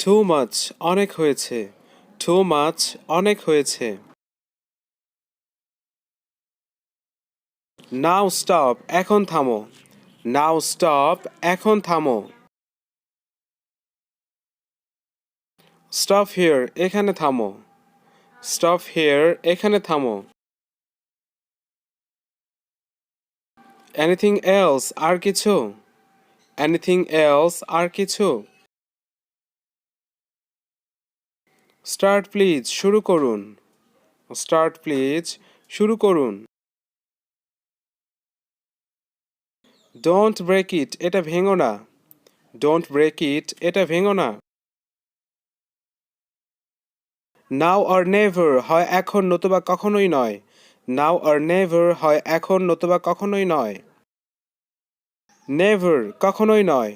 Too much অনেক হয়েছে Too much অনেক হয়েছে Now stop এখন থামো Now stop এখন থামো Stop here এখানে থামো Stop here এখানে থামো Anything else আর কিছু Anything else আর কিছু Start please শুরু করুন Start please শুরু করুন Don't break it এটা ভেঙো না Don't break it এটা ভেঙো না Now or never হয় এখন নতুবা কখনোই নয় Now or never হয় এখন নতুবা কখনোই নয় Never কখনোই নয়